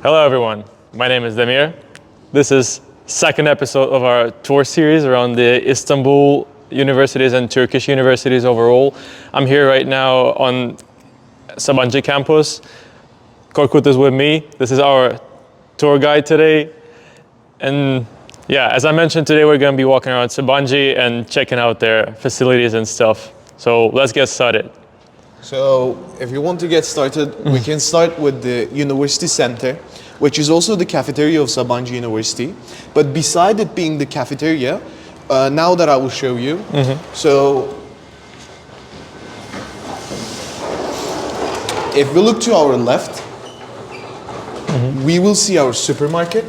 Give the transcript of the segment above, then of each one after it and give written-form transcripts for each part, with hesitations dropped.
Hello everyone, my name is Demir. This is second episode of our tour series around the Istanbul universities and Turkish universities overall. I'm here right now on Sabancı campus. Korkut is with me. This is our tour guide today. And yeah, as I mentioned, today we're going to be walking around Sabanci and checking out their facilities and stuff. So let's get started. So if you want to get started, we can start with the University Center, which is also the cafeteria of Sabancı University. But beside it being the cafeteria, now that I will show you, so if we look to our left, we will see our supermarket.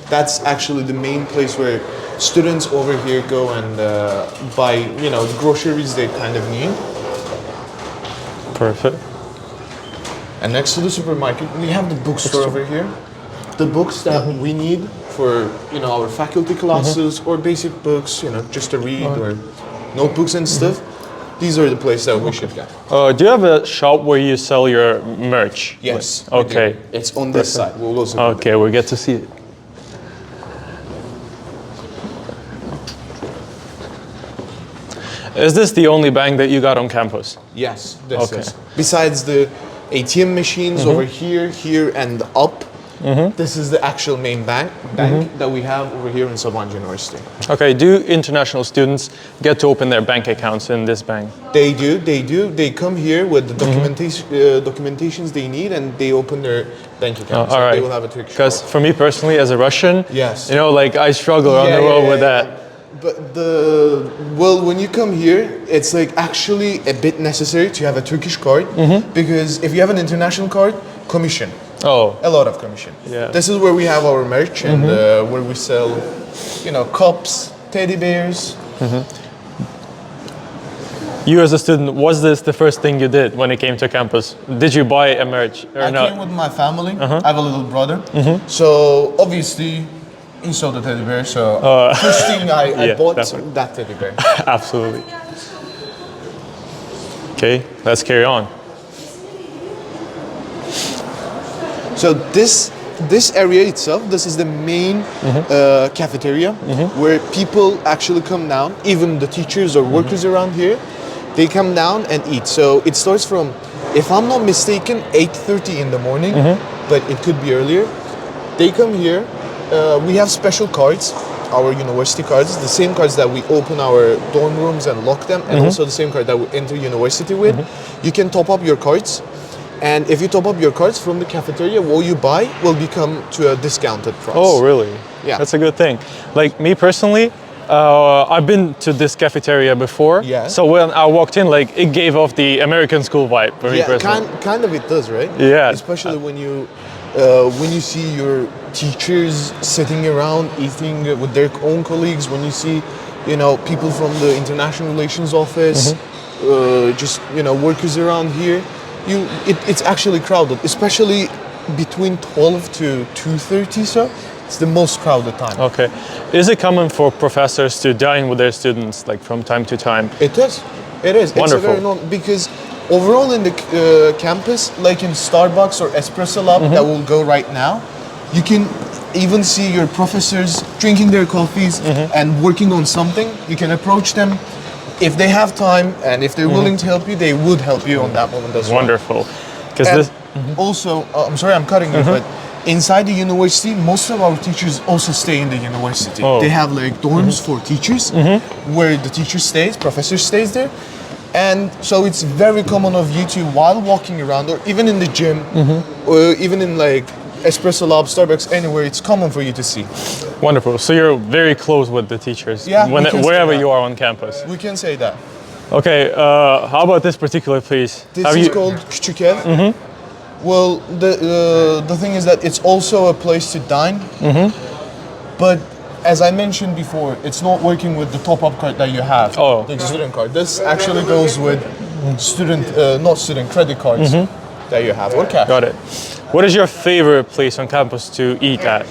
That's actually the main place where students over here go and buy, groceries they kind of need. Perfect. And next to the supermarket, we have the bookstore over here. The books that we need for, our faculty classes or basic books, just to read or notebooks and stuff. These are the places that we should get. Do you have a shop where you sell your merch? Yes. Okay. It's on this side. We'll also go Okay, we'll get to see it. Is this the only bank that you got on campus? Yes, this is. Besides the ATM machines over here, and up, this is the actual main bank that we have over here in Sabancı University. Okay, do international students get to open their bank accounts in this bank? They do. They come here with the documentations they need and they open their bank accounts. All right. They will have a Turkish Because for me personally, as a Russian, yes, I struggle around the world with that. But when you come here, it's like actually a bit necessary to have a Turkish card because if you have an international card, commission. Oh. A lot of commission. Yeah. This is where we have our merch and where we sell, cups, teddy bears. You as a student, was this the first thing you did when you came to campus? Did you buy a merch or I not? came with my family. I have a little brother. So obviously, he saw the teddy bear. So first thing I bought definitely. that teddy bear. Absolutely. Okay, let's carry on. So this area itself, this is the main cafeteria where people actually come down, even the teachers or workers around here, they come down and eat. So it starts from, if I'm not mistaken, 8:30 in the morning, but it could be earlier. They come here, we have special cards, our university cards, the same cards that we open our dorm rooms and lock them, and also the same card that we enter university with. You can top up your cards. And if you top up your cards from the cafeteria, what you buy will become to a discounted price. Oh, really? Yeah. That's a good thing. Like me personally, I've been to this cafeteria before. Yeah. So when I walked in, it gave off the American school vibe for me personally. Kind of it does, right? Yeah. Especially when you see your teachers sitting around eating with their own colleagues, when you see, people from the international relations office, just workers around here. It's actually crowded, especially between 12 to 2:30. So it's the most crowded time. Okay. Is it common for professors to dine with their students from time to time? It is. Wonderful. It's a very normal, because overall in the campus, like in Starbucks or Espresso Lab that will go right now, you can even see your professors drinking their coffees and working on something. You can approach them. If they have time and if they're willing to help you, they would help you on that moment as well. Wonderful. Also, I'm sorry I'm cutting you, but inside the university, most of our teachers also stay in the university. Oh. They have dorms for teachers where the teacher stays, professor stays there. And so it's very common of you to, while walking around or even in the gym or even in Espresso Lab, Starbucks, anywhere, it's common for you to see. Wonderful. So you're very close with the teachers wherever you are on campus. We can say that. Okay, how about this particular place? This is called Küçük Ev. Well, the thing is that it's also a place to dine. But as I mentioned before, it's not working with the top-up card that you have. Oh. The student card. This actually goes with credit cards that you have. Or cash. Got it. What is your favorite place on campus to eat at?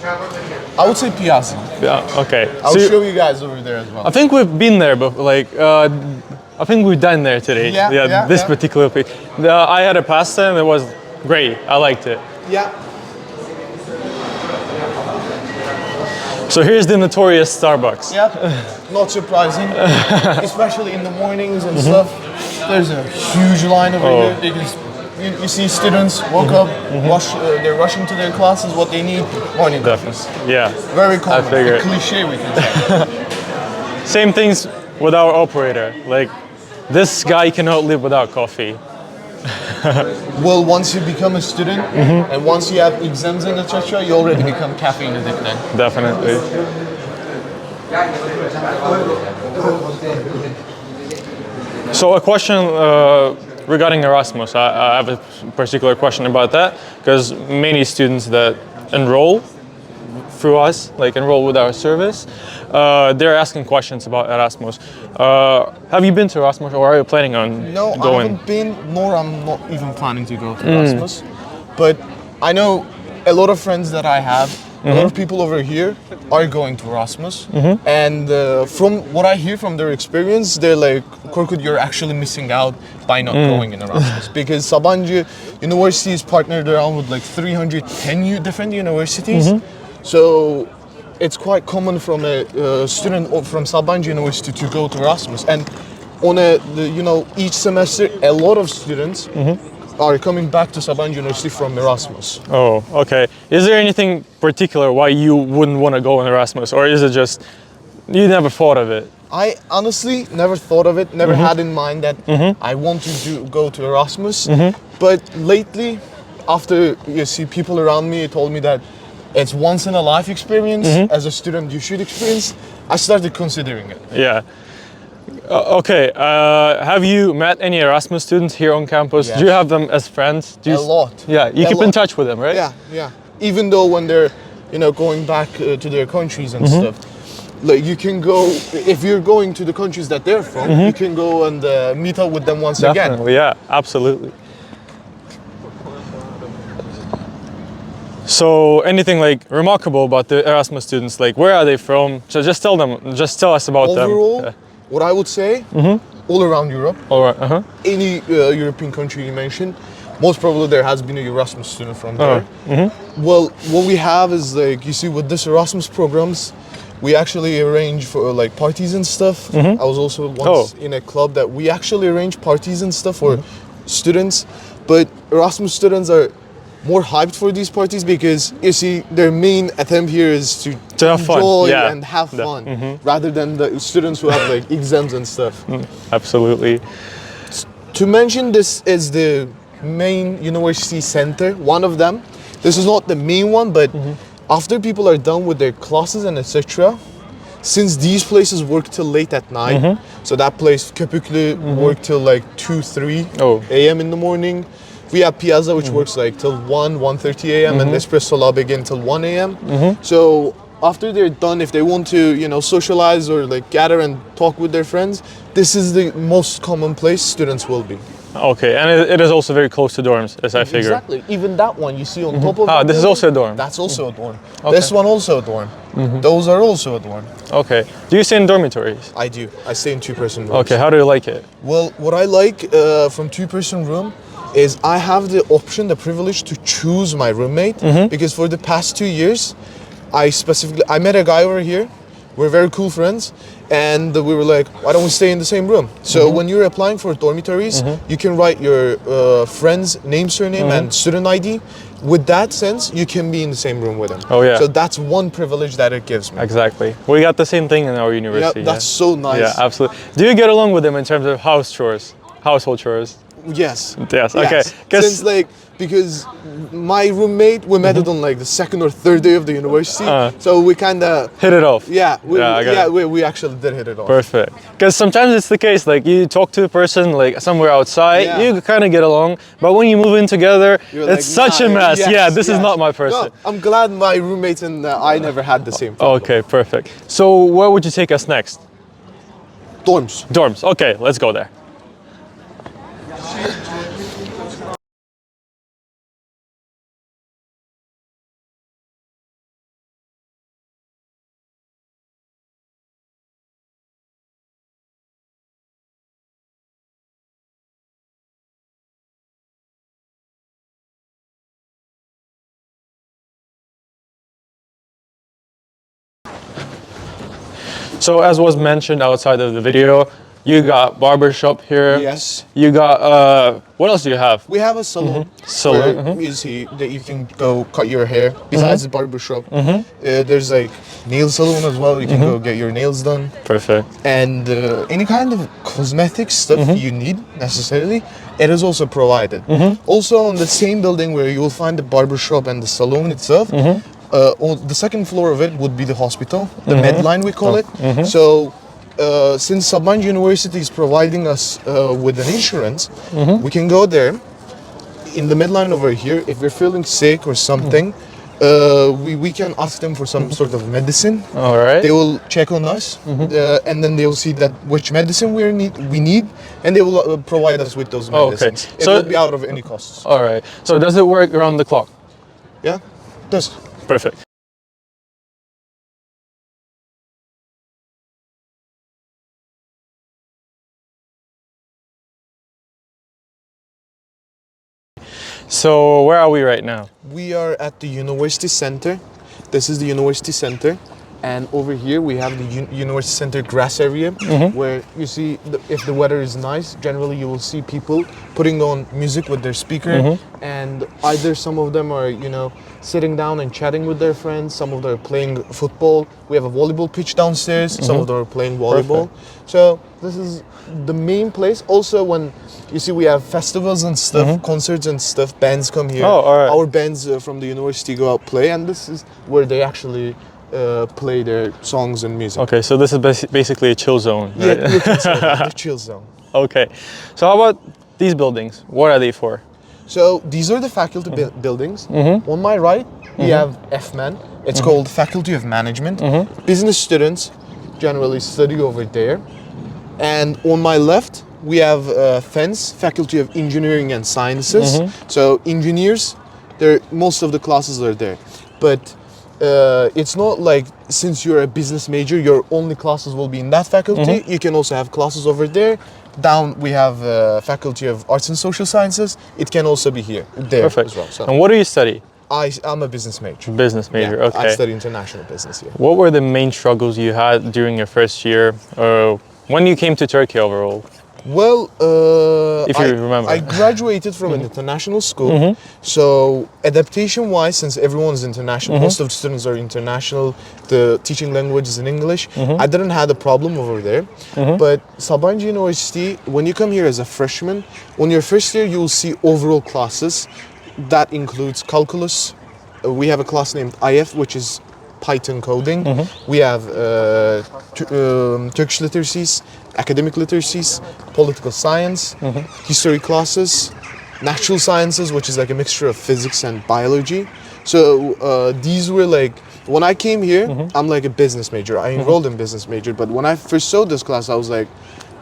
I would say Piazza. Yeah, okay. I'll show you guys over there as well. I think we've been there, but I think we've dined there today. This particular place. I had a pasta and it was great. I liked it. Yeah. So here's the notorious Starbucks. Yeah, not surprising, especially in the mornings and stuff. There's a huge line over here because you see students woke up, they're rushing to their classes. What they need, morning coffees. Yeah. Very common, figured. a cliche we can say. Same things with our operator. Like, this guy cannot live without coffee. Well, once you become a student and once you have exams and etc., you already become caffeine addicted. Definitely. So a question regarding Erasmus. I have a particular question about that because many students that enroll through us, like enroll with our service, they're asking questions about Erasmus. Have you been to Erasmus or are you planning on No, going? I haven't been, nor I'm not even planning to go to Erasmus. But I know a lot of friends that I have, a lot of people over here are going to Erasmus. And from what I hear from their experience, they're like, Korkut, you're actually missing out by not going in Erasmus. Because Sabancı University is partnered around with like 310 different universities. So it's quite common from a student from Sabancı University to go to Erasmus. And on each semester, a lot of students are coming back to Sabancı University from Erasmus. Oh, okay. Is there anything particular why you wouldn't want to go in Erasmus, or is it just you never thought of it? I honestly never thought of it, never had in mind that I want to go to Erasmus. But lately, after you see people around me told me that it's once in a life experience, as a student you should experience, I started considering it. Yeah. Okay. Have you met any Erasmus students here on campus? Yes. Do you have them as friends? Do you A lot. Yeah, you A keep in lot. touch with them, right? Yeah. Even though when they're, going back to their countries and stuff, like you can go, if you're going to the countries that they're from, you can go and meet up with them once again. Definitely. Yeah, absolutely. So anything like remarkable about the Erasmus students? Like, where are they from? So just tell us about Overall, them. what I would say, all around Europe, All right. any European country you mentioned, most probably there has been a Erasmus student from there. Well, what we have is like, you see with this Erasmus programs, we actually arrange for like parties and stuff. I was also once in a club that we actually arrange parties and stuff for students, but Erasmus students are more hyped for these parties because you see their main attempt here is to have fun, enjoy yeah. and have fun rather than the students who have like exams and stuff. Absolutely. To mention, this is the main university center, one of them. This is not the main one, but after people are done with their classes and etc., since these places work till late at night, so that place Köpüklü work till like 2-3 a.m. in the morning. We have Piazza, which works like till 1:30 a.m. and Espresso Lab again till 1 a.m. So after they're done, if they want to, socialize or like gather and talk with their friends, this is the most common place students will be. Okay, and it is also very close to dorms, as I figure. Exactly. Even that one you see on top of. This is also a dorm. That's also a dorm. This one also a dorm. Those are also a dorm. Okay. Do you stay in dormitories? I do. I stay in two-person rooms. Okay. How do you like it? Well, what I like from two-person room is I have the option, the privilege to choose my roommate because for the past 2 years, I met a guy over here. We're very cool friends, and we were like, why don't we stay in the same room? So when you're applying for dormitories, you can write your friend's name, surname, and student ID. With that sense, you can be in the same room with them. Oh yeah. So that's one privilege that it gives me. Exactly. We got the same thing in our university. Yeah, that's so nice. Yeah, absolutely. Do you get along with them in terms of household chores? Yes. Yes. Okay. Since because my roommate, we met it on like the second or third day of the university, so we kind of hit it off. Yeah. We actually did hit it off. Perfect. Because sometimes it's the case, like you talk to a person like somewhere outside, you kind of get along, but when you move in together, it's such a mess. Yes, this is not my person. No, I'm glad my roommates and I never had the same problem. Okay, perfect. So where would you take us next? Dorms. Dorms. Okay, let's go there. So as was mentioned outside of the video, you got barbershop here. Yes. You got what else do you have? We have a salon. Salon, Where you see that you can go cut your hair. Besides the barber shop, there's like nail salon as well. You can go get your nails done. Perfect. And any kind of cosmetic stuff you need necessarily, it is also provided. Also on the same building where you will find the barber shop and the salon itself, on the second floor of it would be the hospital, the Medline we call it. So since Sabancı University is providing us with an insurance, we can go there in the midline over here. If we're feeling sick or something, we can ask them for some sort of medicine. All right. They will check on us, and then they will see that which medicine we need, and they will provide us with those medicines. Okay. It So- will be out of any costs. All right. So does it work around the clock? Yeah, does. Perfect. So where are we right now? We are at the University Center. This is the University Center. And over here we have the University Center grass area where you see if the weather is nice, generally you will see people putting on music with their speaker and either some of them are, sitting down and chatting with their friends, some of them are playing football. We have a volleyball pitch downstairs, some of them are playing volleyball. So this is the main place. Also when you see we have festivals and stuff, concerts and stuff, bands come here. Oh, all right. Our bands from the university go out play, and this is where they actually play their songs and music. Okay, so this is basically a chill zone, right? Yeah, you can say that, the chill zone. Okay. So how about these buildings? What are they for? So these are the faculty buildings. On my right, we have FMAN. It's called Faculty of Management. Business students generally study over there. And on my left, we have FENS, Faculty of Engineering and Sciences. So engineers, most of the classes are there. But it's not like since you're a business major, your only classes will be in that faculty. You can also have classes over there. Down we have Faculty of Arts and Social Sciences. It can also be there Perfect. as well. So And what do you study? I'm a business major. Business major, Yeah, okay. I study international business here. What were the main struggles you had during your first year, or when you came to Turkey overall? Well, If you remember. I graduated from an international school. So adaptation-wise, since everyone's international, most of the students are international, the teaching language is in English, I didn't have a problem over there. But Sabancı University, when you come here as a freshman, on your first year, you will see overall classes. That includes calculus. We have a class named IF, which is Python coding. We have Turkish literacies, academic literacies, political science, history classes, natural sciences, which is like a mixture of physics and biology. So these were like, when I came here, I'm like a business major. I enrolled in business major, but when I first saw this class, I was like,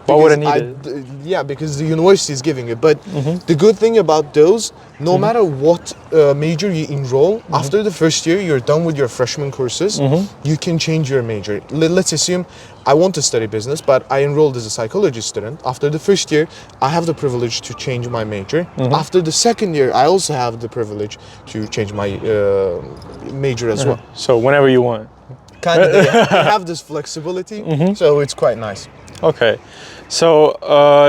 Why would I because need it? Yeah, because the university is giving it. But the good thing about those, no matter what major you enroll, after the first year, you're done with your freshman courses, you can change your major. Let's assume I want to study business, but I enrolled as a psychology student. After the first year, I have the privilege to change my major. After the second year, I also have the privilege to change my major as well. So whenever you want. Kind of, yeah. I have this flexibility, so it's quite nice. Okay. So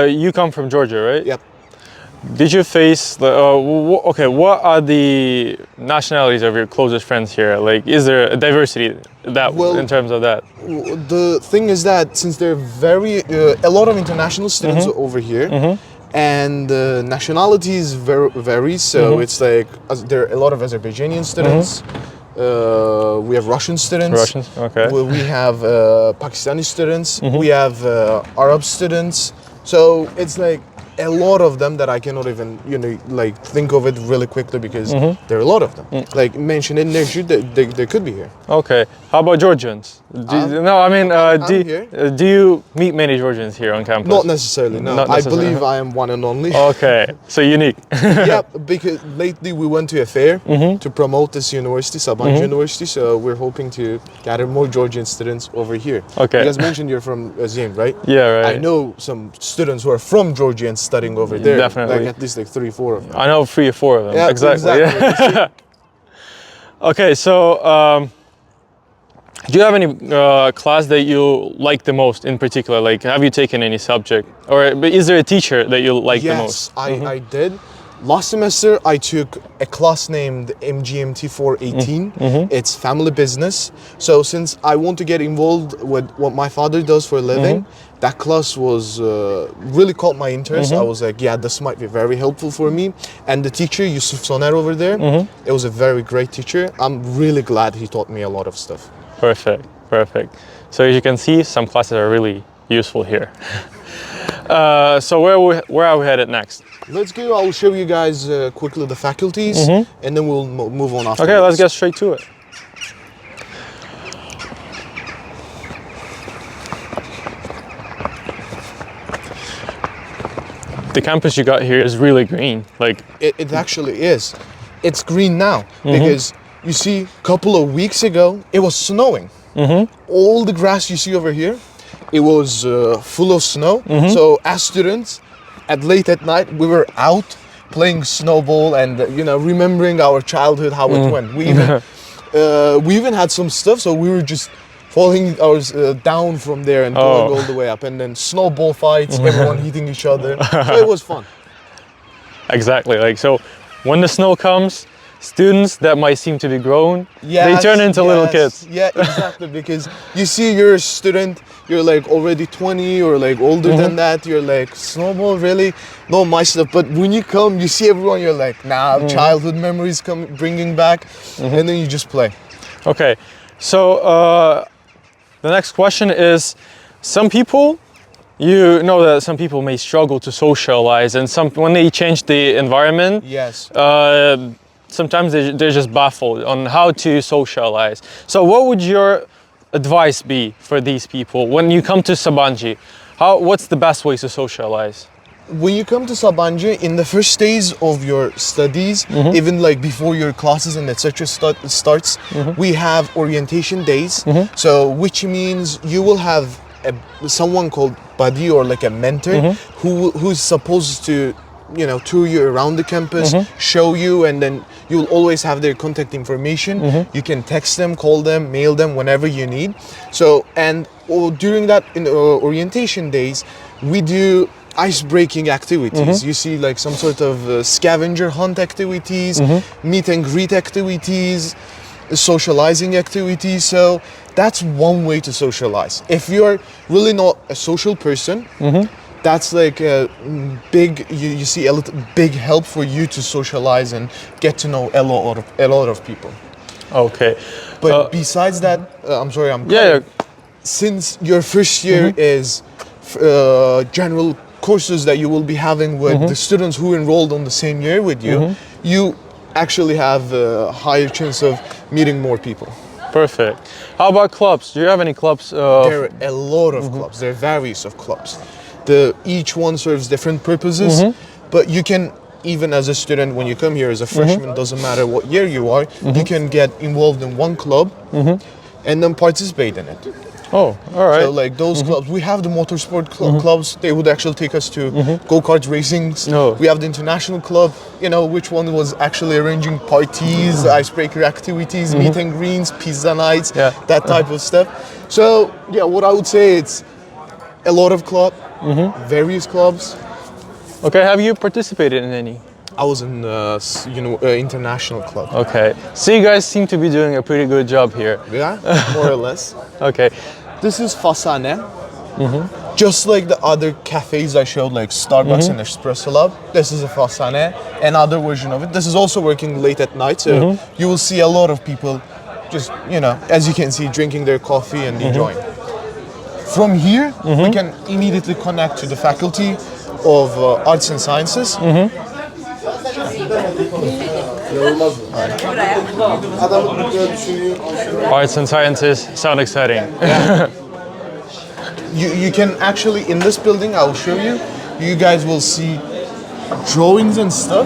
you come from Georgia, right? Yep. Did you face okay, what are the nationalities of your closest friends here? Like, is there a diversity in terms of that? The thing is that since there are a lot of international students over here, and nationalities vary, so it's like there are a lot of Azerbaijani students. We have Russian students. Russians, okay. We have Pakistani students. We have Arab students. So it's like a lot of them that I cannot even, like think of it really quickly because there are a lot of them. Like mentioned in there, they could be here. Okay. How about Georgians? Do you meet many Georgians here on campus? Not necessarily, no. Not necessarily. I believe I am one and only. Okay. So unique. Yeah, because lately we went to a fair to promote this university, Sabancı University, so we're hoping to gather more Georgian students over here. Okay. You guys mentioned you're from Zim, right? Yeah, right. I know some students who are from Georgia and studying over there. Definitely. Like at least like 3-4 of them. I know 3 or 4 of them. Yeah, exactly. exactly. Okay, so Do you have any class that you like the most in particular? Like, have you taken any subject? Or but is there a teacher that you like the most? Yes, I did. Last semester, I took a class named MGMT 418. It's family business. So since I want to get involved with what my father does for a living, that class was really caught my interest. I was like, yeah, this might be very helpful for me. And the teacher, Yusuf Soner over there, it was a very great teacher. I'm really glad he taught me a lot of stuff. Perfect, perfect. So as you can see, some classes are really useful here. So where are we headed next? Let's go. I'll show you guys quickly the faculties, and then we'll move on after. Okay, let's get straight to it. The campus you got here is really green. Like it actually is. It's green now because you see, a couple of weeks ago it was snowing. All the grass you see over here, it was full of snow. So as students, late at night, we were out playing snowball and remembering our childhood, how it went. We even had some stuff, so we were just falling down from there and going all the way up, and then snowball fights, everyone hitting each other. So it was fun. Exactly. Like, so when the snow comes, students that might seem to be grown, they turn into little kids. Yeah, exactly. Because you see, you're a student, you're like already 20 or like older than that. You're like, snowball, really? No, my stuff. But when you come, you see everyone, you're like, nah, childhood memories bringing back, and then you just play. Okay, so the next question is, some people, that some people may struggle to socialize, and when they change the environment, Yes. Sometimes they're just baffled on how to socialize. So what would your advice be for these people when you come to Sabanci? What's the best way to socialize? When you come to Sabancı, in the first days of your studies, even like before your classes and etc. starts, we have orientation days. So which means you will have someone called buddy or like a mentor who's supposed to tour you around the campus, show you, and then you'll always have their contact information. You can text them, call them, mail them whenever you need. So, and during that orientation days, we do ice-breaking activities. You see like some sort of scavenger hunt activities, meet and greet activities, socializing activities. So that's one way to socialize. If you're really not a social person, that's like a big, you see a big help for you to socialize and get to know a lot of people. Okay. But besides that, I'm sorry, I'm yeah. Since your first year is general courses that you will be having with the students who enrolled on the same year with you, you actually have a higher chance of meeting more people. Perfect. How about clubs? Do you have any clubs? There are a lot of clubs. There are various of clubs. Each one serves different purposes, but you can, even as a student, when you come here as a freshman, doesn't matter what year you are, you can get involved in one club and then participate in it. Oh, all right. So like those clubs, we have the motorsport clubs. They would actually take us to go-kart racings. We have the international club, which one was actually arranging parties, icebreaker activities, meet and greets, pizza nights, that type of stuff. So yeah, what I would say, it's a lot of clubs, various clubs. Okay, have you participated in any? I was in international club. Okay, so you guys seem to be doing a pretty good job here. Yeah, more or less. Okay. This is Fasane. Just like the other cafes I showed, like Starbucks and Espresso Lab, this is a Fasane, another version of it. This is also working late at night, so you will see a lot of people just, as you can see, drinking their coffee and enjoying. From here, we can immediately connect to the Faculty of Arts and Sciences. Arts and Sciences sound exciting. You can actually, in this building, I will show you, you guys will see drawings and stuff.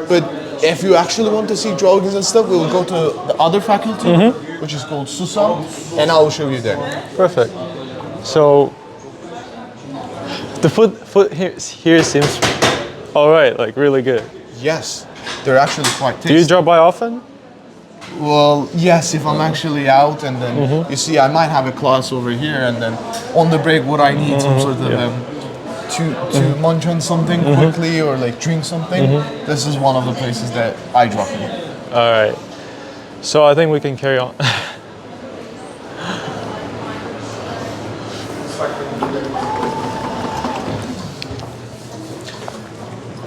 But if you actually want to see drawings and stuff, we will go to the other faculty, which is called Susam, and I will show you there. Perfect. So the food here seems all right, like really good. Yes, they're actually quite tasty. Do you drop by often? Well, yes, if I'm actually out and then you see I might have a class over here and then on the break what I need some sort of to munch on something quickly or like drink something. This is one of the places that I drop in. All right. So I think we can carry on.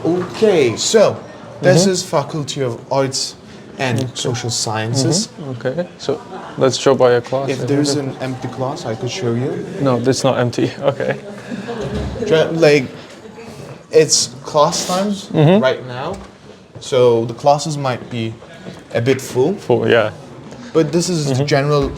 Okay, so this is Faculty of Arts and Social Sciences. Okay. So let's show by a class. If there's an empty class, I could show you. No, it's not empty. Okay. Like, it's class times right now, so the classes might be a bit full. Full, yeah. But this is the general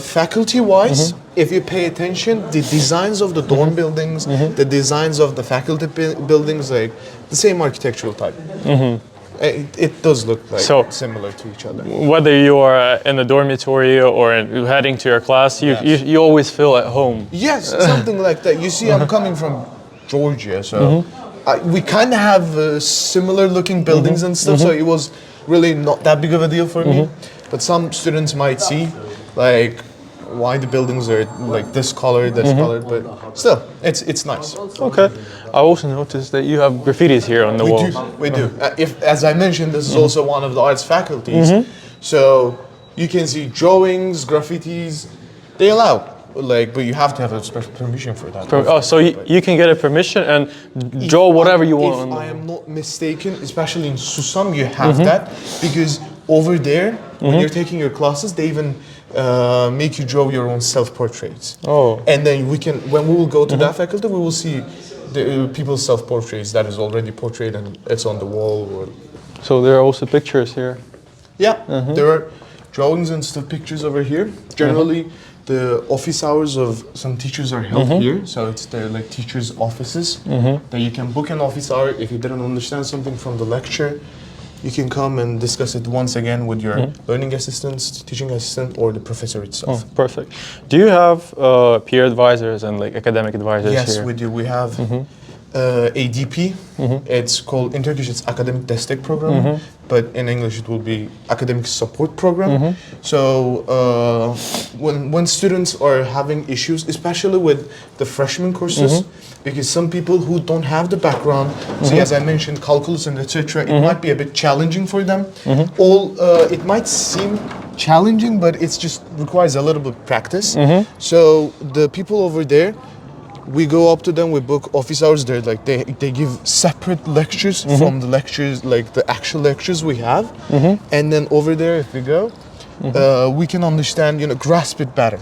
faculty-wise. If you pay attention, the designs of the dorm buildings, the designs of the faculty buildings, like the same architectural type. It does look like similar to each other. Whether you are in a dormitory or heading to your class, you always feel at home. Yes, something like that. You see, I'm coming from Georgia, so we kind of have similar looking buildings and stuff, so it was really not that big of a deal for me. But some students might see, like, why the buildings are like this color, but still, it's nice. Okay. I also noticed that you have graffitis here on the walls. We do. If, as I mentioned, this is also one of the arts faculties, so you can see drawings, graffitis. They allow, like, but you have to have a special permission for that. So you can get a permission and draw whatever you want. If I am not mistaken, especially in Susam, you have that because over there, when you're taking your classes, they even make you draw your own self-portraits. Oh. And then when we will go to that faculty, we will see the people's self-portraits that is already portrayed and it's on the wall. So there are also pictures here. Yeah, there are drawings and stuff, pictures over here. Generally, the office hours of some teachers are held here, so it's their like teachers' offices that you can book an office hour if you didn't understand something from the lecture. You can come and discuss it once again with your learning assistants, teaching assistant, or the professor itself. Oh, perfect. Do you have peer advisors and like academic advisors here? Yes, we do. We have ADP. It's called in Turkish. It's Academic Destek Program, but in English it will be Academic Support Program. So when students are having issues, especially with the freshman courses, because some people who don't have the background, so as I mentioned, calculus and etc., it might be a bit challenging for them. It might seem challenging, but it just requires a little bit of practice. So the people over there, we go up to them, we book office hours there, like they give separate lectures from the lectures, like the actual lectures we have. And then over there, if we go, we can understand, grasp it better.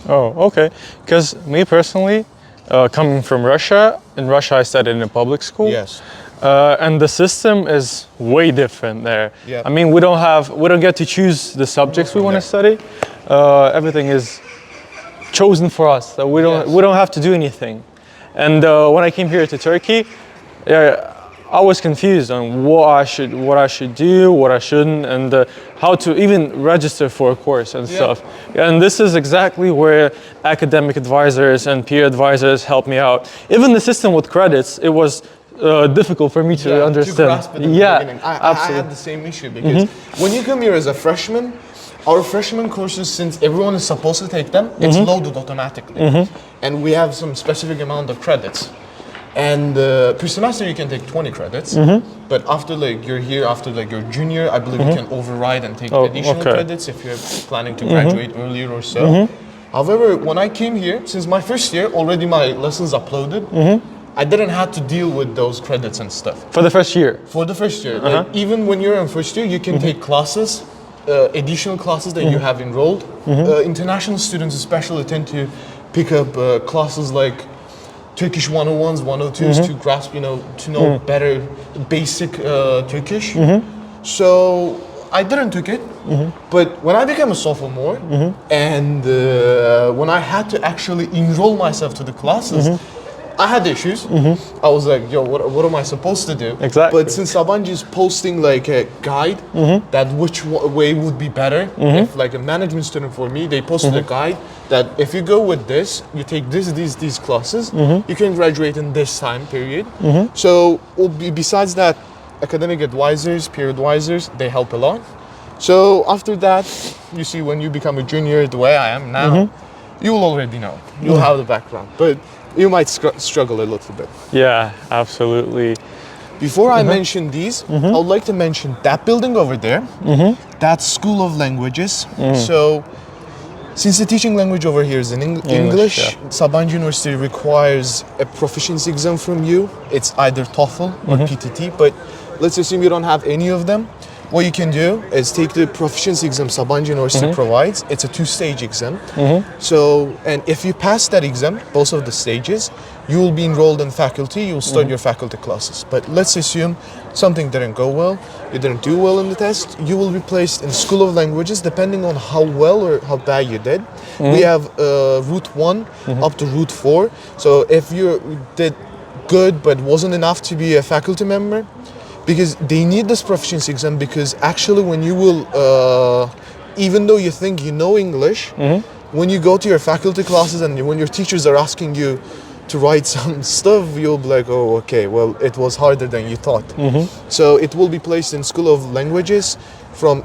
Oh, okay. Because me personally, coming from Russia, in Russia I studied in a public school. Yes. And the system is way different there. Yeah. I mean, we don't get to choose the subjects we want to study. Everything is chosen for us. So we don't have to do anything. And when I came here to Turkey, I was confused on what I should do, what I shouldn't, and how to even register for a course and stuff. And this is exactly where academic advisors and peer advisors help me out. Even the system with credits, it was difficult for me to understand. To grasp it in the beginning. I had the same issue because when you come here as a freshman, our freshman courses, since everyone is supposed to take them, it's loaded automatically. And we have some specific amount of credits. And per semester you can take 20 credits, but after you're here, after your junior, I believe you can override and take additional credits if you're planning to graduate earlier or so. However, when I came here, since my first year, already my lessons uploaded, I didn't have to deal with those credits and stuff. For the first year? For the first year. Like, even when you're in first year, you can take classes, additional classes that you have enrolled. International students especially tend to pick up classes like Turkish 101s, 102s to grasp, to know better basic Turkish. So I didn't take it, but when I became a sophomore and when I had to actually enroll myself to the classes, I had issues. I was like, yo, what am I supposed to do? Exactly. But since Sabanci is posting like a guide that which way would be better, if like a management student for me, they posted a guide that if you go with this, you take these classes, you can graduate in this time period. So besides that, academic advisors, peer advisors, they help a lot. So after that, you see, when you become a junior, the way I am now, you will already know. You'll have the background, but you might struggle a little bit. Yeah, absolutely. Before I mention these, I would like to mention that building over there. That's School of Languages. So, since the teaching language over here is in English, yeah. Sabancı University requires a proficiency exam from you. It's either TOEFL or PTT, but let's assume you don't have any of them. What you can do is take the proficiency exam Sabancı University provides. It's a 2-stage exam. So, and if you pass that exam, both of the stages, you will be enrolled in faculty, you'll start your faculty classes. But let's assume something didn't go well, you didn't do well in the test, you will be placed in School of Languages depending on how well or how bad you did. We have Route 1 up to Route 4. So if you did good but wasn't enough to be a faculty member, because they need this proficiency exam, because actually when you will, even though you think you know English, when you go to your faculty classes and when your teachers are asking you to write some stuff, you'll be like, oh, okay, well, it was harder than you thought. So it will be placed in School of Languages.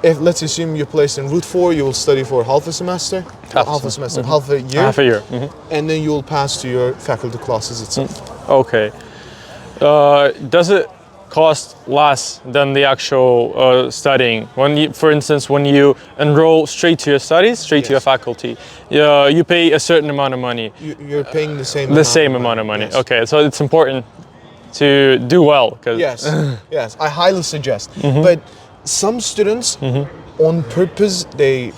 If let's assume you're placed in Route 4, you will study for half a semester, half a year. Half a year. And then you will pass to your faculty classes itself. Okay. Does it cost less than the actual studying? When you, for instance, when you enroll straight to your studies, straight to your faculty, you pay a certain amount of money. You're paying the same amount of money. Yes. Okay, so it's important to do well. Yes, yes, I highly suggest. But some students, on purpose, they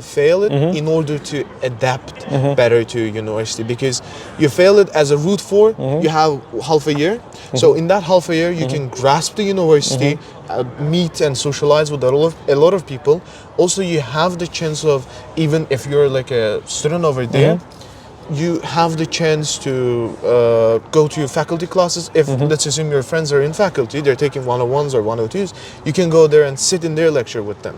fail it in order to adapt better to university. Because you fail it as a Route 4, you have half a year. So in that half a year, you can grasp the university, meet and socialize with a lot of people. Also, you have the chance of, even if you're like a student over there, you have the chance to go to your faculty classes. If let's assume your friends are in faculty, they're taking 101s or 102s, you can go there and sit in their lecture with them.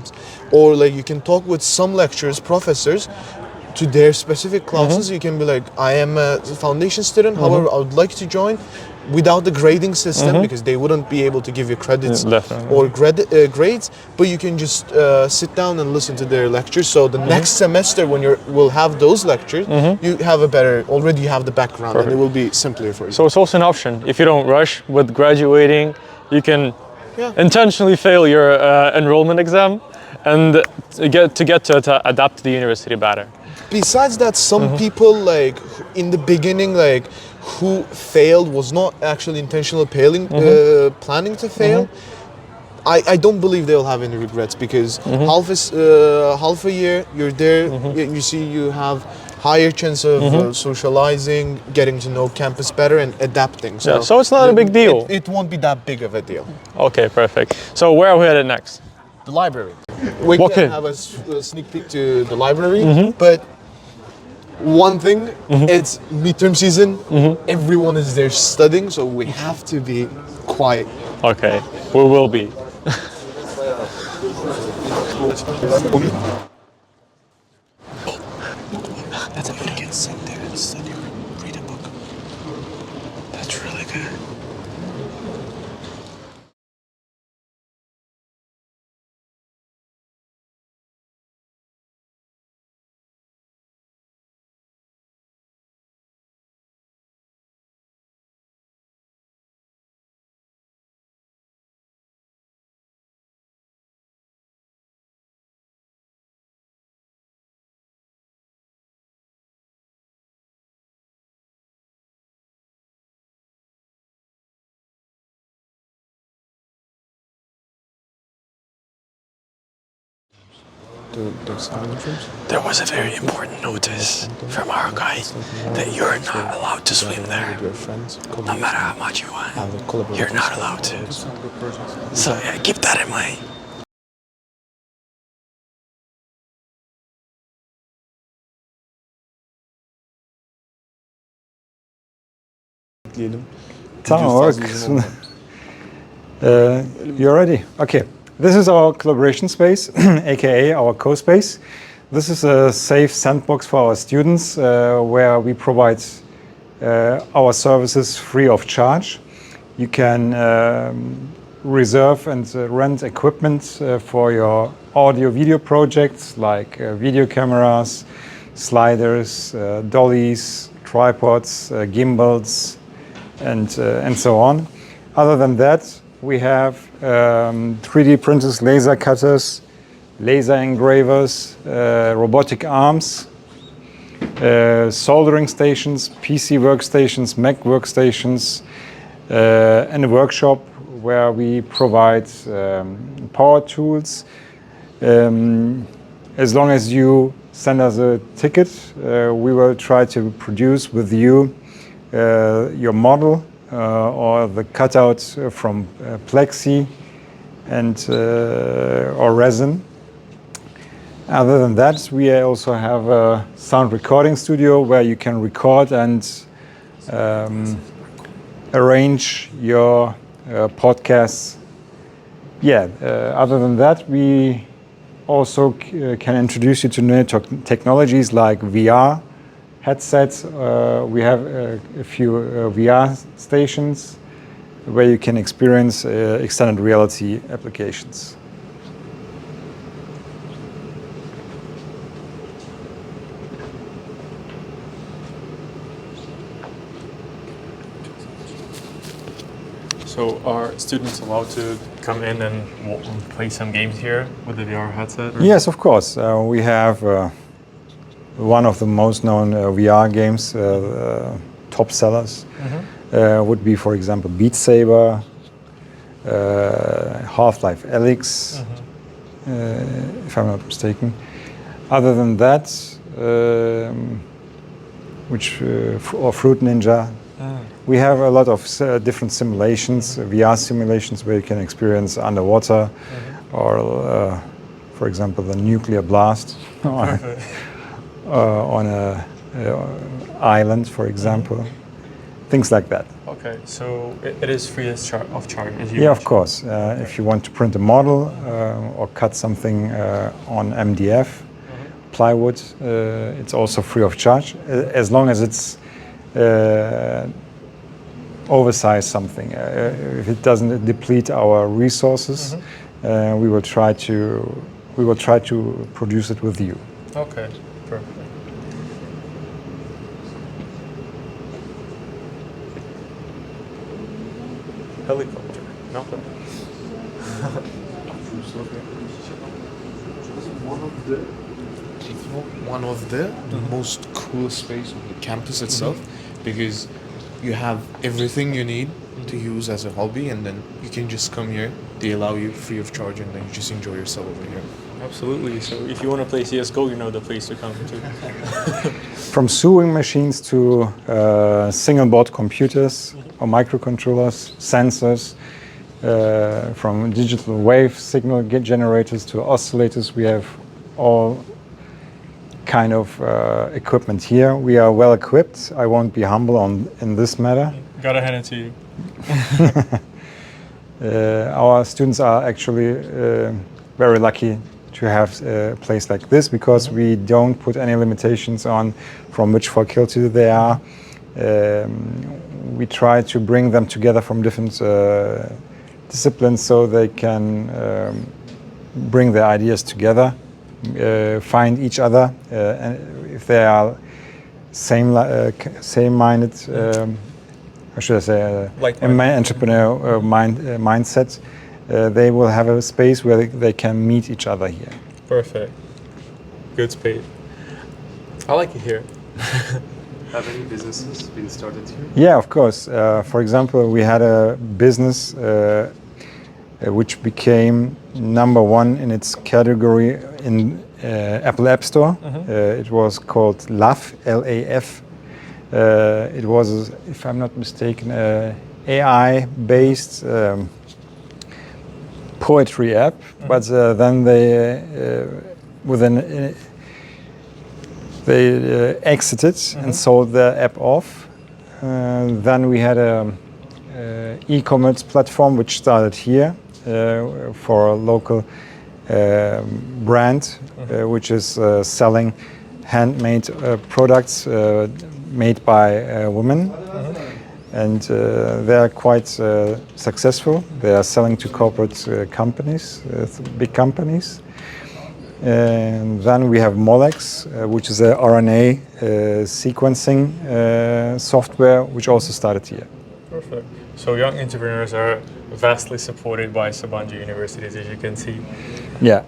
Or like you can talk with some lecturers, professors, to their specific classes. You can be like, I am a foundation student, however, I would like to join without the grading system, because they wouldn't be able to give you credits or grades, but you can just sit down and listen to their lectures. So the next semester when we'll have those lectures, you have already you have the background. Perfect. And it will be simpler for you. So it's also an option. If you don't rush with graduating, you can intentionally fail your enrollment exam and get to adapt to the university better. Besides that, some people, like in the beginning, like who failed was not actually intentional planning to fail. I don't believe they'll have any regrets, because half a year you're there, you see, you have higher chance of socializing, getting to know campus better, and adapting. So it's not a big deal. It won't be that big of a deal. Okay, perfect. So where are we headed next? The library. We can have a sneak peek to the library, but one thing, it's midterm season. Everyone is there studying, so we have to be quiet. Okay, we will be. That's a good kid. Sit there and study. Read a book. That's really good. The silent rooms? There was a very important notice from our guide that you're not allowed to swim there. No matter how much you want, you're not allowed to. So yeah, keep that in mind. Tamam, work. You're ready? Okay. This is our collaboration space, aka our co-space. This is a safe sandbox for our students where we provide our services free of charge. You can reserve and rent equipment for your audio-video projects like video cameras, sliders, dollies, tripods, gimbals, and so on. Other than that, we have 3D printers, laser cutters, laser engravers, robotic arms, soldering stations, PC workstations, Mac workstations, and a workshop where we provide power tools. As long as you send us a ticket, we will try to produce with you your model or the cutout from plexi and or resin. Other than that, we also have a sound recording studio where you can record and arrange your podcasts. Yeah, other than that, we also can introduce you to new technologies like VR headsets. We have a few VR stations where you can experience extended reality applications. So are students allowed to come in and play some games here with the VR headset? Yes, of course. We have one of the most known VR games, top sellers, would be, for example, Beat Saber, Half-Life Alyx, if I'm not mistaken. Other than that, or Fruit Ninja. We have a lot of different simulations, VR simulations where you can experience underwater or, for example, the nuclear blast on a island, for example. Things like that. Okay, so it is free of charge, as you Yeah, of mentioned. course. If you want to print a model or cut something on MDF, plywood, it's also free of charge, as long as it's oversize something. If it doesn't deplete our resources, we will try to produce it with you. Okay, perfect. Helicopter, nothing. One of the most cool space on the campus itself, because you have everything you need to use as a hobby, and then you can just come here. They allow you free of charge, and then you just enjoy yourself over here. Absolutely. So if you want to play CSGO, you know the place to come to. From sewing machines to single board computers or microcontrollers, sensors, from digital wave signal generators to oscillators, we have all kind of equipment here. We are well equipped. I won't be humble in this matter. Gotta hand it to you. Our students are actually very lucky to have a place like this, because we don't put any limitations on from which faculty they are. We try to bring them together from different disciplines so they can bring their ideas together, find each other, and if they are same-minded, how should I say, entrepreneur mindset, they will have a space where they can meet each other here. Perfect. Good space. I like it here. Have any businesses been started here? Yeah, of course. For example, we had a business which became #1 in its category in Apple App Store. It was called LAF, L-A-F. It was, if I'm not mistaken, AI-based poetry app, but then they exited and sold the app off. Then we had a e-commerce platform which started here for a local brand, which is selling handmade products made by women. and they are quite successful. They are selling to corporate companies, big companies. And then we have Molex, which is a RNA sequencing software, which also started here. Perfect. So young entrepreneurs are vastly supported by Sabancı universities, as you can see. Yeah,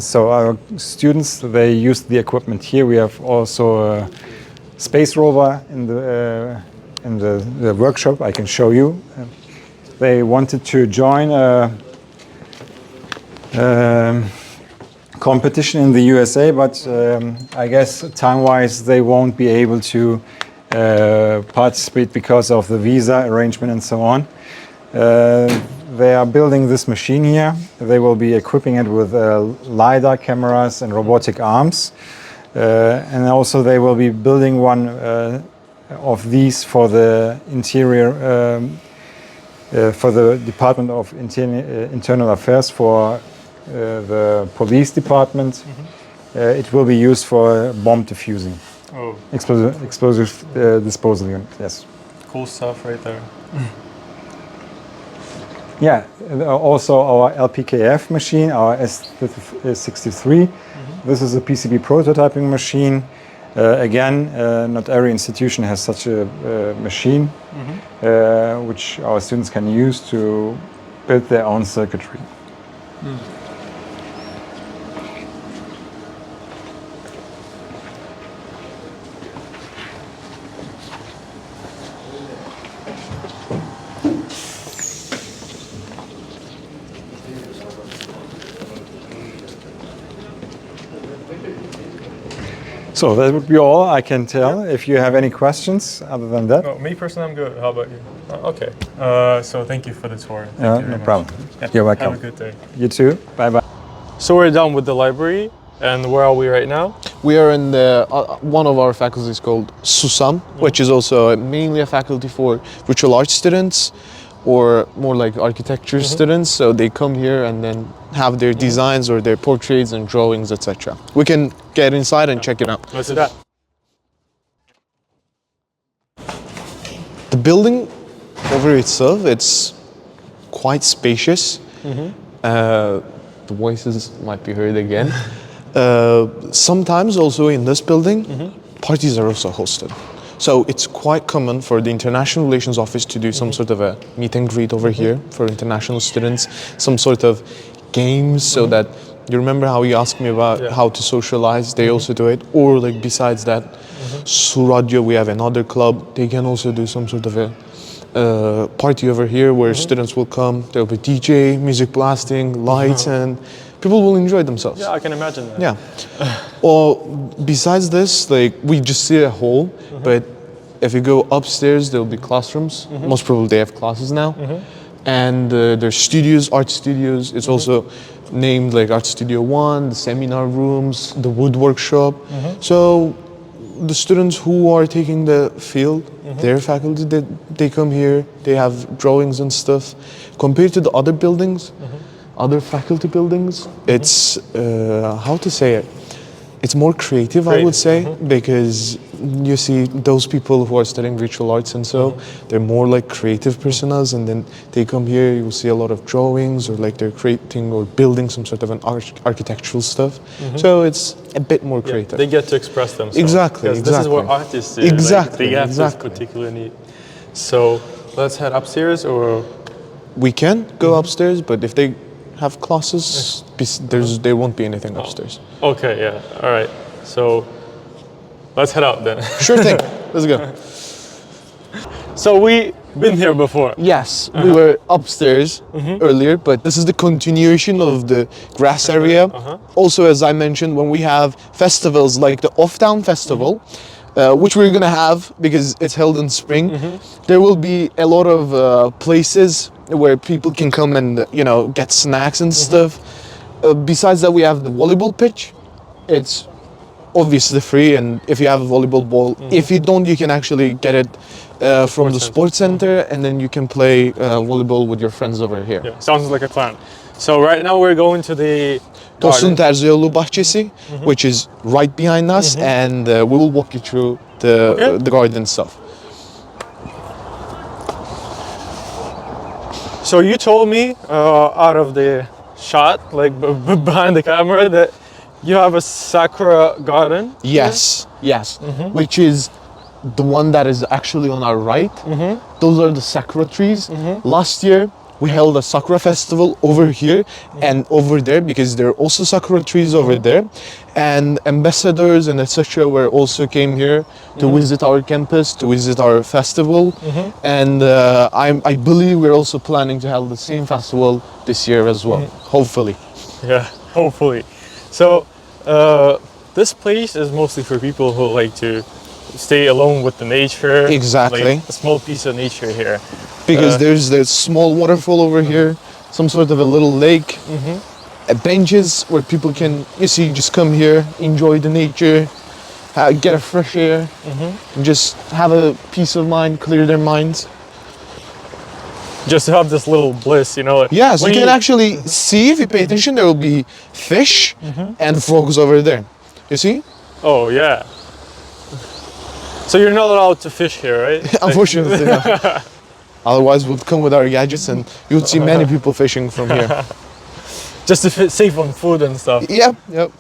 so our students, they use the equipment here. We have also a space rover in the workshop. I can show you. They wanted to join a competition in the USA, but I guess time-wise they won't be able to participate because of the visa arrangement and so on. They are building this machine here. They will be equipping it with LiDAR cameras and robotic arms. And also they will be building one of these for the interior, for the Department of Internal Affairs, for the police department. It will be used for bomb defusing. Oh, Explosive disposal unit, yes. cool stuff right there. Yeah, also our LPKF machine, our S63. This is a PCB prototyping machine. Again, not every institution has such a machine, which our students can use to build their own circuitry. So that would be all I can tell. If you have any questions other than that. No, me personally, I'm good. How about you? Okay. So thank you for the tour. Thank you very No much. problem. Yeah, You're welcome. Have a good day. You too. Bye bye. So we're done with the library, and where are we right now? We are in the one of our faculties called SUSAM, which is also mainly a faculty for virtual arts students, or more like architecture students. So they come here and then have their designs or their portraits and drawings, etc. We can get inside and check it out. Let's do that. The building over itself, it's quite spacious. The voices might be heard again. Sometimes also in this building, parties are also hosted. So it's quite common for the International Relations Office to do some sort of a meet and greet over here for international students, some sort of games, so that you remember how you asked me about how to socialize, they also do it. Or like besides that, Suradyo, we have another club, they can also do some sort of a party over here where students will come, there'll be DJ, music blasting, lights, and people will enjoy themselves. Yeah, I can imagine that. Yeah. Or besides this, like we just see a hall, but if you go upstairs, there'll be classrooms. Most probably they have classes now. And there's studios, art studios. It's also named like Art Studio 1, the seminar rooms, the wood workshop. So the students who are taking the field, their faculty, they come here, they have drawings and stuff. Compared to the other buildings, other faculty buildings, it's, how to say it? It's more creative, I would say, because you see those people who are studying visual arts and so, they're more like creative personas, and then they come here, you will see a lot of drawings, or like they're creating or building some sort of an architectural stuff. So it's a bit more creative. They get to express themselves. Exactly, Because this is what artists do. Exactly, Like, they have exactly. this particular need. So let's head upstairs, or We can go upstairs, but if they have classes, there won't be anything upstairs. okay, yeah, all right. So let's head out then. Sure thing, let's go. So we've been here before. Yes, we were upstairs earlier, but this is the continuation of the grass area. Also, as I mentioned, when we have festivals like the Off-Town Festival, which we're gonna have because it's held in spring, there will be a lot of places where people can come and get snacks and stuff. Besides that, we have the volleyball pitch. It's obviously free, and if you have a volleyball ball, if you don't, you can actually get it from the sports center, and then you can play volleyball with your friends over here. Yeah, sounds like a plan. So right now we're going to the Tosun Terzioğlu Bahçesi, which is right behind us, and we will walk you through the garden stuff. So you told me out of the shot, like behind the camera, that you have a sakura garden. Yes, yes, which is the one that is actually on our right. Those are the sakura trees. Last year we held a sakura festival over here and over there, because there are also sakura trees over there, and ambassadors and etc. were also came here to visit our campus, to visit our festival, and I believe we're also planning to have the same festival this year as well, hopefully. Yeah, hopefully. So this place is mostly for people who like to stay alone with the nature. Exactly. Like a small piece of nature here. Because there's small waterfall over here, some sort of a little lake, benches where people can, you see, just come here, enjoy the nature, get a fresh air, and just have a peace of mind, clear their minds. Just to have this little bliss, you know. Yes, you when can actually see, if you pay attention, there will be fish and frogs over there. You see? Oh yeah. So you're not allowed to fish here, right? Unfortunately, no. Otherwise, we'd come with our gadgets and you would see many people fishing from here. Just to save on food and stuff. Yep, yep.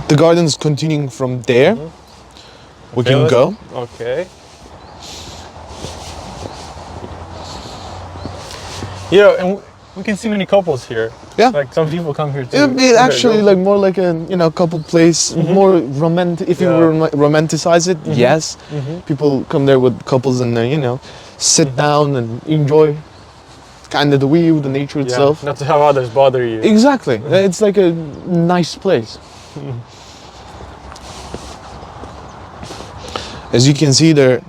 The garden's continuing from there. We Okay, can let's- go. Okay. Yeah, and we can see many couples here. Yeah. Like some people come here too. It actually like more like a couple place, more romantic. If you romanticize it, yes, people come there with couples and sit down and enjoy kind of the view, the nature itself. Not to have others bother you. Exactly, it's like a nice place. As you can see, there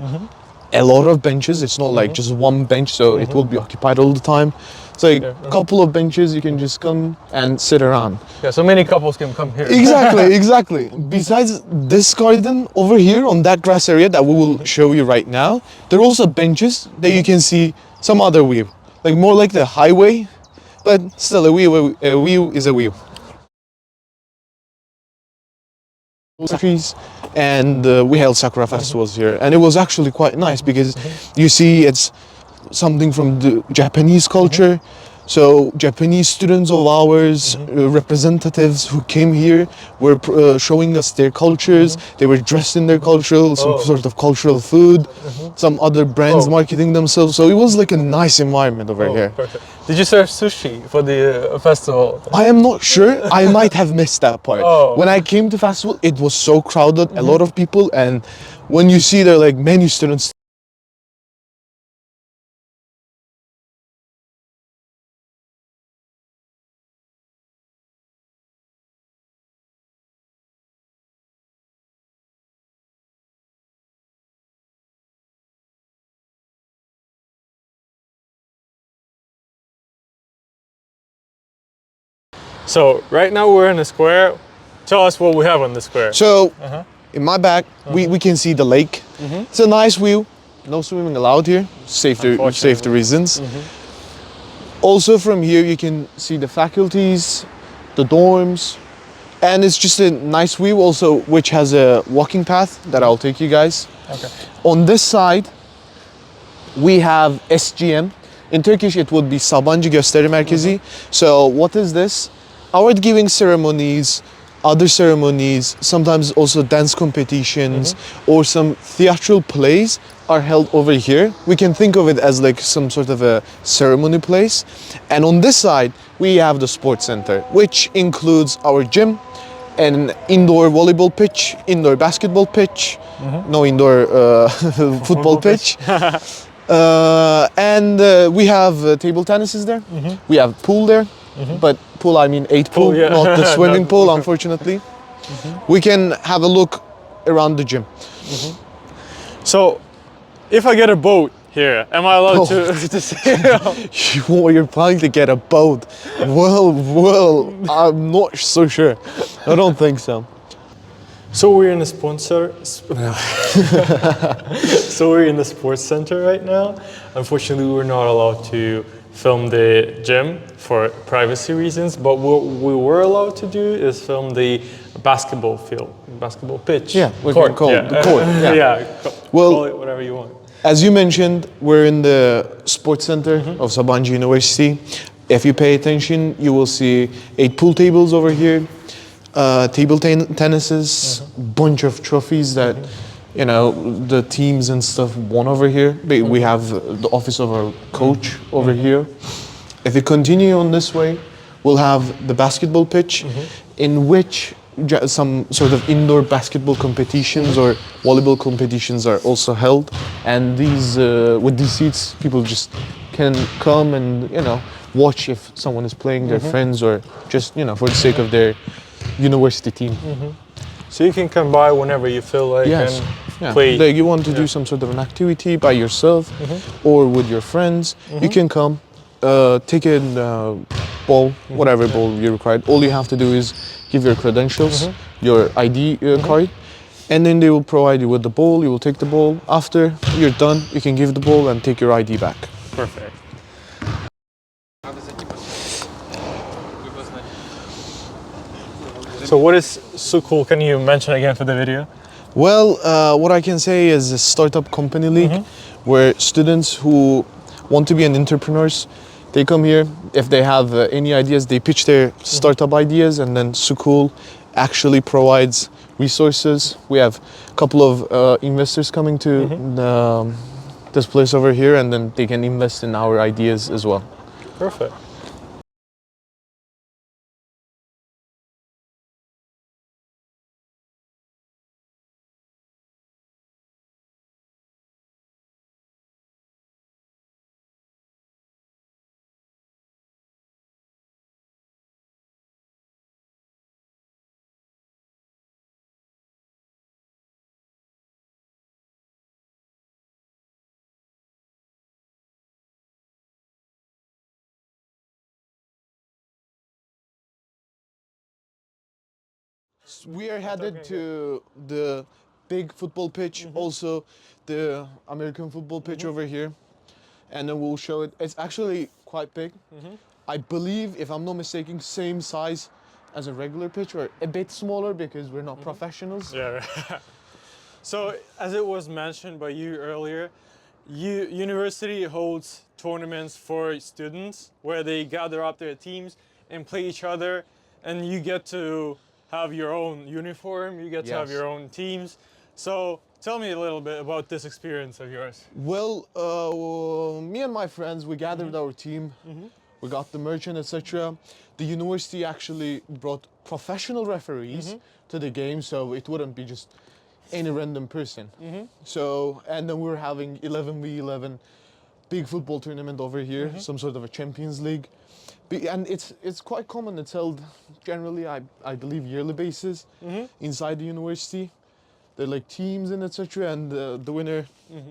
a lot of benches. It's not like just one bench, so it will be occupied all the time. It's like a couple of benches you can just come and sit around. Yeah, so many couples can come here. Exactly, exactly. Besides this garden over here on that grass area that we will show you right now, there are also benches that you can see some other view, like more like the highway, but still a view is a view. Trees, and we held sakura festivals here, and it was actually quite nice because you see it's something from the Japanese culture. So Japanese students of ours, representatives who came here, were showing us their cultures. They were dressed in their cultural, some sort of cultural food, some other brands marketing themselves. So it was like a nice environment over here. Perfect. Did you serve sushi for the festival? I am not sure. I might have missed that part. Oh. When I came to festival, it was so crowded, a lot of people, and when you see there like many students. So right now we're in a square. Tell us what we have on the square. So in my back, we can see the lake. It's a nice view. No swimming allowed here, safety reasons. Also from here you can see the faculties, the dorms, and it's just a nice view also, which has a walking path that I'll take you guys. Okay. On this side, we have SGM. In Turkish, it would be Sabancı Gösteri Merkezi. So what is this? Award giving ceremonies, other ceremonies, sometimes also dance competitions or some theatrical plays are held over here. We can think of it as like some sort of a ceremony place. And on this side, we have the sports center, which includes our gym, an indoor volleyball pitch, indoor basketball pitch, no indoor football pitch. And we have table tennis there. We have pool there, but pool I mean 8 pool, not the swimming pool, unfortunately. We can have a look around the gym. So if I get a boat here, am I allowed to sail? You're planning to get a boat? Well, I'm not so sure. I don't think so. So we're in the sponsor. So we're in the sports center right now. Unfortunately, we're not allowed to film the gym for privacy reasons. But what we were allowed to do is film the basketball field, basketball pitch. Yeah, we can call it the court. Yeah. Yeah. Well, Call it whatever you want. As you mentioned, we're in the sports center of Sabancı University. If you pay attention, you will see 8 pool tables over here, table tennises, bunch of trophies that you know the teams and stuff won over here. We have the office of our coach over here. If we continue on this way, we'll have the basketball pitch, in which some sort of indoor basketball competitions or volleyball competitions are also held. And these, with these seats, people just can come and watch if someone is playing, their friends, or just for the sake of their university team. So you can come by whenever you feel like Yes. and play. Like you want to do some sort of an activity by yourself or with your friends, you can come, take a ball, whatever ball you require. All you have to do is give your credentials, your ID card, and then they will provide you with the ball. You will take the ball. After you're done, you can give the ball and take your ID back. Perfect. So what is so cool? Can you mention again for the video? Well, what I can say is a startup company league where students who want to be an entrepreneurs, they come here. If they have any ideas, they pitch their startup ideas, and then Sukul actually provides resources. We have a couple of investors coming to this place over here, and then they can invest in our ideas as well. Perfect. We are headed to the big football pitch, also the American football pitch over here, and then we'll show it. It's actually quite big. I believe, if I'm not mistaken, same size as a regular pitch, or a bit smaller because we're not professionals. Yeah. So as it was mentioned by you earlier, university holds tournaments for students where they gather up their teams and play each other, and you get to have your own uniform, you get to have your own teams. So tell me a little bit about this experience of yours. Well, me and my friends, we gathered our team, we got the merchant, etc. The university actually brought professional referees to the game, so it wouldn't be just any random person. So, and then we're having 11v11 big football tournament over here, some sort of a Champions League. And it's quite common. It's held generally, I believe, yearly basis inside the university. They're like teams and etc. And the winner,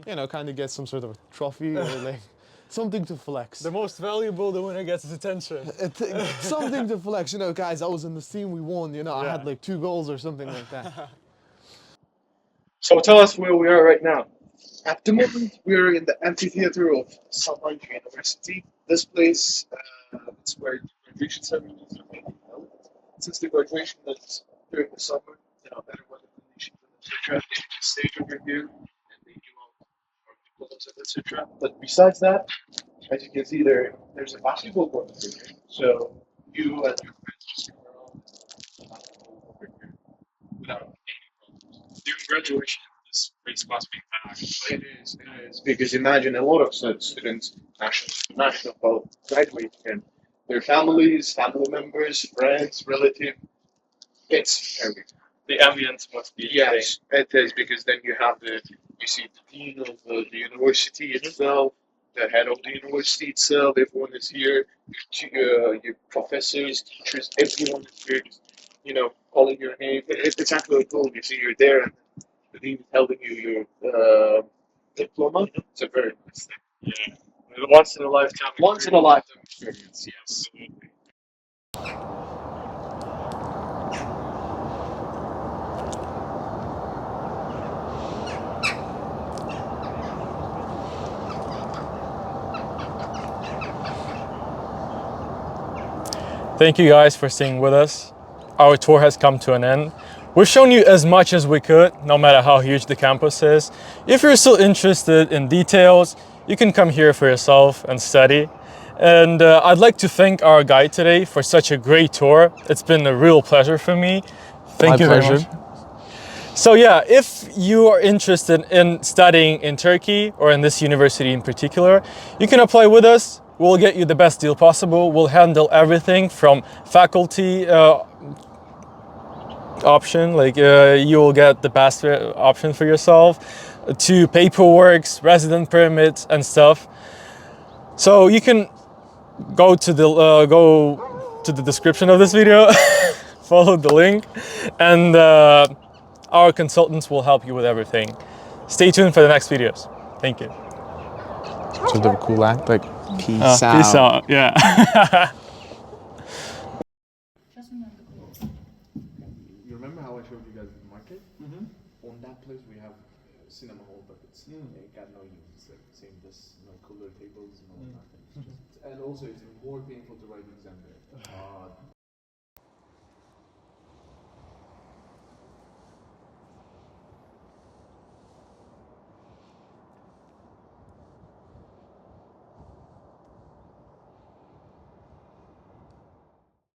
kind of gets some sort of a trophy or like something to flex. The most valuable, the winner gets his attention. Something to flex. Guys, I was in this team, we won. I had like 2 goals or something like that. So tell us where we are right now. At the moment, we're in the Amphitheater of Sabancı University. This place, it's where the graduation ceremonies are being held. Since the graduation is during the summer, better weather conditions, etc. They just stage over here and they give out our diplomas, etc. But besides that, as you can see, there's a basketball court over here. So you and your friends just come around and basketball over here without any problems. During graduation, this place must be packed. It is. Because imagine a lot of such students, national graduating, and their families, family members, friends, relatives. It's very. The ambience must be Yes, it is, because then you see the dean of the university itself, the head of the university itself, everyone is here, your professors, teachers, everyone is here, just, calling your name. It's actually cool. You see, you're there, and the dean is telling you your diploma. It's a very nice thing. Yeah. Once in a lifetime. Once in a lifetime experience, yes. Absolutely. Thank you guys for staying with us. Our tour has come to an end. We've shown you as much as we could, no matter how huge the campus is. If you're still interested in details, you can come here for yourself and study. And I'd like to thank our guide today for such a great tour. It's been a real pleasure for me. Thank you very much. So yeah, if you are interested in studying in Turkey or in this university in particular, you can apply with us. We'll get you the best deal possible. We'll handle everything from faculty option, like you will get the best option for yourself, to paperwork, resident permits and stuff. So you can go to the description of this video, follow the link, and our consultants will help you with everything. Stay tuned for the next videos. Thank you. So the cool act, like peace out. Peace out. Yeah. You remember how I showed you guys the market? On that place we have cinema hall, but it's got no use. It's like same this, no cooler tables, no nothing. And also it's more painful to write the exam there.